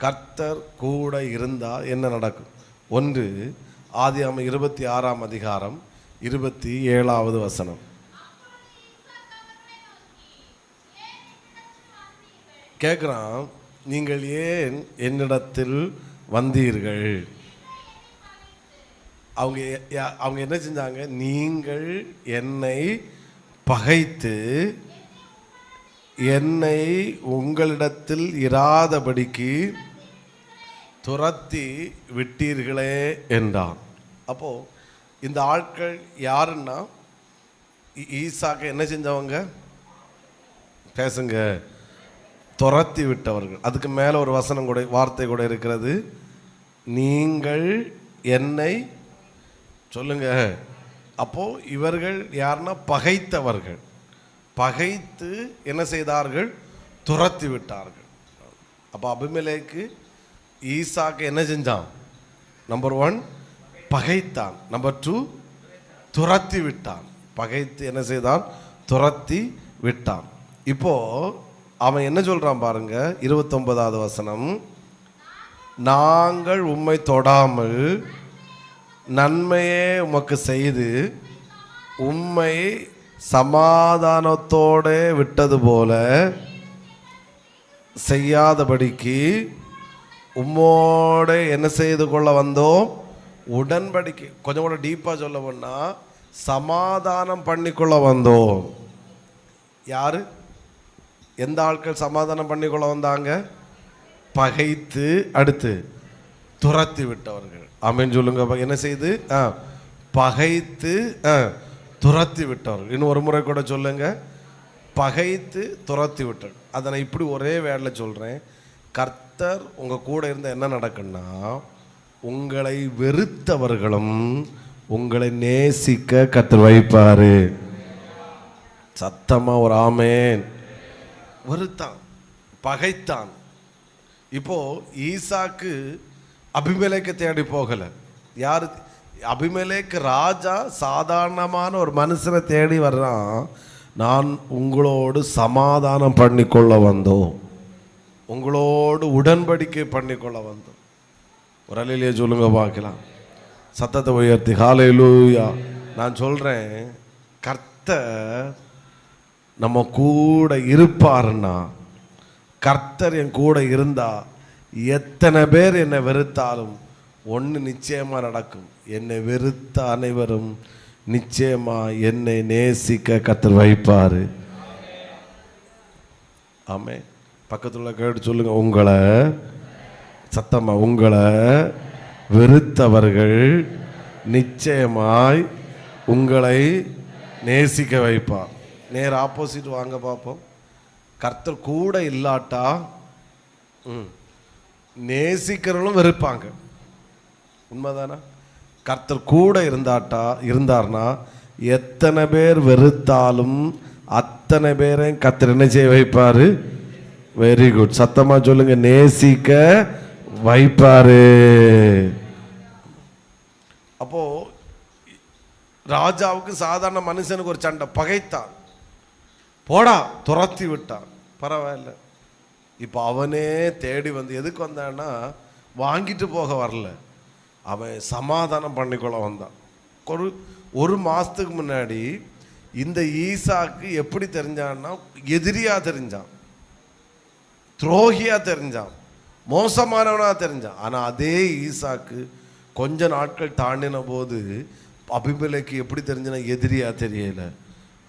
கர்த்தர் கூட இருந்தால் என்ன நடக்கும்? ஒன்று ஆதியாகமம் 26ஆம் அதிகாரம் 27வது வசனம். கேட்குறான், நீங்கள் ஏன் என்னிடத்தில் வந்தீர்கள்? அவங்க என்ன செஞ்சாங்க? நீங்கள் என்னை பகைத்து என்னை உங்களிடத்தில் இராதபடிக்கு துரத்தி விட்டீர்களே என்றான். அப்போது இந்த ஆட்கள் யாருன்னா, ஈசாக்கு என்ன செஞ்சவங்க? பேசுங்க. துரத்தி விட்டவர்கள். அதுக்கு மேலே ஒரு வசனம் கூட, வார்த்தை கூட இருக்கிறது. நீங்கள் என்னை சொல்லுங்க. அப்போது இவர்கள் யாருன்னா பகைத்தவர்கள். பகைத்து என்ன செய்தார்கள்? துரத்தி விட்டார்கள். அப்போ அபிமெலேக்கு ஈசாக்கு என்ன செஞ்சான்? நம்பர் 1 பகைத்தான். நம்பர் 2 துரத்தி விட்டான். பகைத்து என்ன செய்தான்? துரத்தி விட்டான். இப்போ அவன் என்ன சொல்றான் பாருங்க, 29வது வசனம். நாங்கள் உம்மை தொடாமல் நன்மையே உமக்கு செய்து உம்மை சமாதானத்தோடு விட்டது போல செய்யாதபடிக்கு உம்மோட என்ன செய்து கொள்ள வந்தோம்? உடன்படிக்கை. கொஞ்சம் கூட டீப்பாக சொல்ல போனா சமாதானம் பண்ணிக்கொள்ள வந்தோம். யாரு? எந்த ஆட்கள் சமாதானம் பண்ணிக்கொள்ள வந்தாங்க? பகைத்து அடுத்து துரத்தி விட்டவர்கள். ஆமென் சொல்லுங்க. என்ன செய்து? பகைத்து துரத்தி விட்டவர்கள். இன்னும் ஒரு முறை கூட சொல்லுங்க. பகைத்து துரத்தி விட்டவர்கள். அதை நான் இப்படி ஒரே வேர்டில் சொல்கிறேன். கர்த்தர் உங்கள் கூட இருந்தால் என்ன நடக்குன்னா, உங்களை வெறுத்தவர்களும் உங்களை நேசிக்க கர்த்தர் வைப்பார். சத்தமாக ஒரு ஆமேன். வெறுத்தான், பகைத்தான். இப்போ ஈசாக்கு அபிமெலேக்கை தேடி போகலை. யார்? அபிமெலேக்கு ராஜா சாதாரணமான ஒரு மனுஷனை தேடி வர்றான். நான் உங்களோடு சமாதானம் பண்ணிக்கொள்ள வந்தோம், உங்களோடு உடன்படிக்கை பண்ணிக்கொள்ள வந்தோம். ஒரு அலையிலேயே சொல்லுங்க பார்க்கலாம். சத்தத்தை உயர்த்தி ஹல்லேலூயா. நான் சொல்கிறேன், கர்த்தர் நம்ம கூட இருப்பாருன்னா, கர்த்தர் என் கூட இருந்தா எத்தனை பேர் என்னை வெறுத்தாலும் ஒன்று நிச்சயமாக நடக்கும். என்னை வெறுத்த அனைவரும் நிச்சயமாக என்னை நேசிக்க கர்த்தர் வைப்பார். ஆமே. பக்கத்துல கேட்டு சொல்லுங்க, உங்களை சத்தமா, உங்களை வெறுத்தவர்கள் நிச்சயமாய் உங்களை நேசிக்க வைப்பார். நேர் ஆப்போசிட் வாங்க பார்ப்போம். கர்த்தர் கூட இல்லாட்டா நேசிக்கிறவங்களும் வெறுப்பாங்க. உண்மைதானா? கர்த்தர் கூட இருந்தார்னா எத்தனை பேர் வெறுத்தாலும் அத்தனை பேரையும் கர்த்தர் என்ன செய்ய வைப்பாரு? Very good. சத்தமா சொல்லுங்க, நேசிக்க வைப்பாரு. அப்போ ராஜாவுக்கு சாதாரண மனுஷனுக்கு ஒரு சண்டை. பகைத்தான், போடா, துரத்தி விட்டான். பரவாயில்ல. இப்போ அவனே தேடி வந்து எதுக்கு வந்தான்னா, வாங்கிட்டு போக வரல, அவன் சமாதானம் பண்ணிக்கொள்ள வந்தான். ஒரு மாதத்துக்கு முன்னாடி இந்த ஈசாக்கு எப்படி தெரிஞ்சான்னா, எதிரியா தெரிஞ்சான், துரோகியா தெரிஞ்சான், மோசமானவனா தெரிஞ்சான். ஆனால் அதே ஈசாக்கு கொஞ்ச நாட்கள் தாண்டின போது அபிமெலேக்கு எப்படி தெரிஞ்சுனா எதிரியா தெரியல.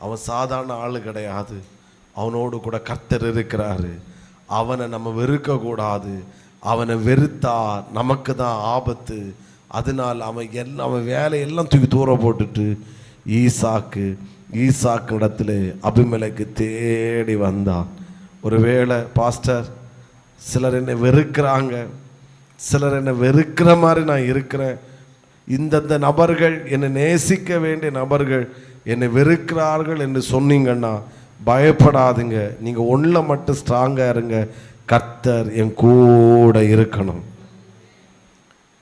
அவன் சாதாரண ஆள் கிடையாது, அவனோடு கூட கர்த்தர் இருக்கிறாரு. அவனை நம்ம வெறுக்கக்கூடாது. அவனை வெறுத்தா நமக்கு தான் ஆபத்து. அதனால் அவன் வேலையெல்லாம் தூக்கி தூரம் போட்டுட்டு ஈசாக்கு இடத்துல அபிமெலேக்கு தேடி வந்தான். ஒருவேளை பாஸ்டர், சிலர் என்னை வெறுக்கிறாங்க, சிலர் என்னை வெறுக்கிற மாதிரி நான் இருக்கிறேன், இந்தந்த நபர்கள் என்னை நேசிக்க வேண்டிய நபர்கள் என்னை வெறுக்கிறார்கள் என்று சொன்னீங்கன்னா பயப்படாதுங்க. நீங்கள் ஒன்றில் மட்டும் ஸ்ட்ராங்காக இருங்க, கர்த்தர் என் கூட இருக்கணும்.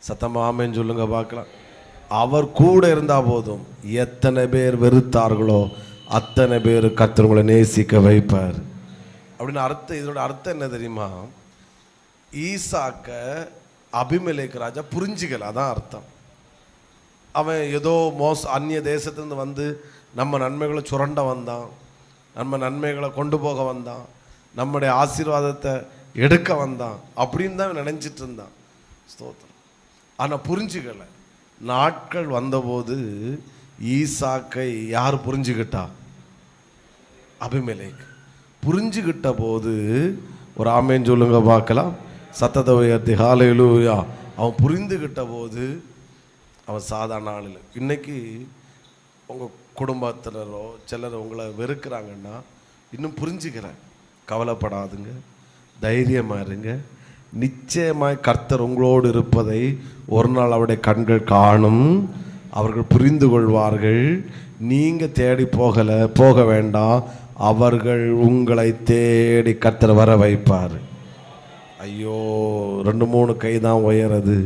சத்தமா ஆமென் சொல்லுங்க பார்க்கலாம். அவர் கூட இருந்தால் போதும். எத்தனை பேர் வெறுத்தார்களோ அத்தனை பேர் கர்த்தர் உங்களை நேசிக்க வைப்பார். அப்படின்னு அர்த்தம். இதோட அர்த்தம் என்ன தெரியுமா? ஈசாக்க அபிமெலேக்கு ராஜா புரிஞ்சுக்கல, அதான் அர்த்தம். அவன் ஏதோ அந்நிய தேசத்துலேருந்து வந்து நம்ம நன்மைகளை சுரண்ட வந்தான், நம்ம நன்மைகளை கொண்டு போக வந்தான், நம்முடைய ஆசீர்வாதத்தை எடுக்க வந்தான் அப்படின்னு தான் நினைச்சிட்டு இருந்தான். ஸ்தோத்திரம். ஆனால் புரிஞ்சுக்கல. நாட்கள் வந்தபோது ஈசாக்கை யார் புரிஞ்சுக்கிட்டா? அபிமெலேக்கு. புரிஞ்சுக்கிட்ட போது ஒரு ஆமேன் சொல்லுங்க பார்க்கலாம். சத்தத்தை உயர்த்தி ஹல்லேலூயா. அவன் புரிந்துகிட்ட போது அவன் சாதாரண ஆள் இல்லை. இன்னைக்கு உங்கள் குடும்பத்தினரோ சிலர் உங்களை வெறுக்கிறாங்கன்னா இன்னும் புரிஞ்சுக்கிறேன். கவலைப்படாதுங்க, தைரியமாக இருங்க. நிச்சயமாய் கர்த்தர் உங்களோடு இருப்பதை ஒரு நாள் அவருடைய கண்கள் காணும், அவர்கள் புரிந்து கொள்வார்கள். நீங்கள் தேடி போக வேண்டாம், அவர்கள் உங்களை தேடி கர்த்தர் வர வைப்பார். ஐயோ, 2-3 கை தான் உயரது.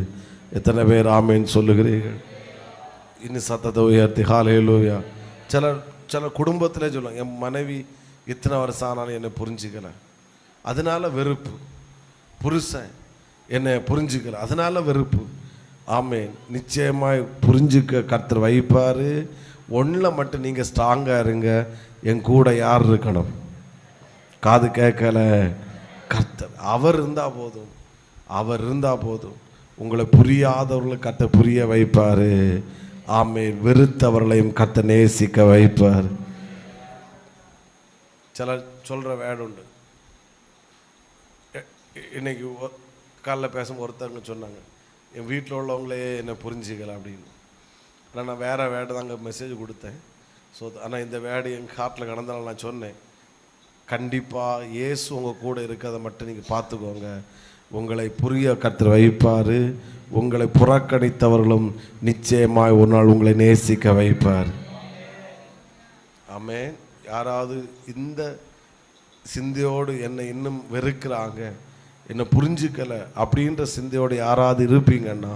எத்தனை பேர் ஆமேன்னு சொல்லுகிறீர்கள்? இன்னும் சத்தத்தை உயர்த்தி ஹல்லேலூயா. சில குடும்பத்திலே சொல்லுவாங்க, என் மனைவி இத்தனை வருஷம் ஆனாலும் என்னை புரிஞ்சுக்கல, அதனால வெறுப்பு. புருஷன் என்னை புரிஞ்சுக்கல, அதனால வெறுப்பு. ஆமேன். நிச்சயமாய் புரிஞ்சுக்க கர்த்தர் வைப்பார். ஒன்றில் மட்டும் நீங்கள் ஸ்ட்ராங்காக இருங்க. என் கூட யார் இருக்கணும்? காது கேட்கல கர்த்தர். அவர் இருந்தால் போதும், அவர் இருந்தால் போதும். உங்களை புரியாதவர்களை கர்த்தர் புரிய வைப்பார். ஆமேன். வெறுத்தவர்களையும் கர்த்தர் நேசிக்க வைப்பார். சிலர் சொல்கிற வேடு உண்டு. இன்னைக்கு காலைல பேசும் ஒருத்தவங்க சொன்னாங்க, என் வீட்டில் உள்ளவங்களே என்னை புரிஞ்சிக்கல அப்படின்னு. ஆனால் நான் வேறு வேடு தாங்க மெசேஜ் கொடுத்தேன். ஸோ ஆனால் இந்த வேடு என் ஹார்ட்டில் கடந்தாலும் நான் சொன்னேன், கண்டிப்பாக இயேசு உங்கள் கூட இருக்கிறத மட்டும் நீங்கள் பார்த்துக்கோங்க. உங்களை புரிய கர்த்தர் வைப்பார். உங்களை புறக்கணித்தவர்களும் நிச்சயமாய் ஒரு நாள் உங்களை நேசிக்க வைப்பார். ஆமென். யாராவது இந்த சிந்தையோடு என்னை இன்னும் வெறுக்கிறாங்க, என்னை புரிஞ்சுக்கலை அப்படின்ற சிந்தையோடு யாராவது இருப்பீங்கன்னா,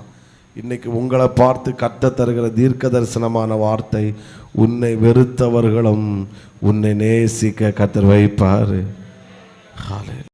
இன்னைக்கு உங்களை பார்த்து கர்த்தர் தருகிற தீர்க்க தரிசனமான வார்த்தை, உன்னை வெறுத்தவர்களும் உன்னை நேசிக்க கர்த்தர் வைப்பார். ஹல்லேலூயா.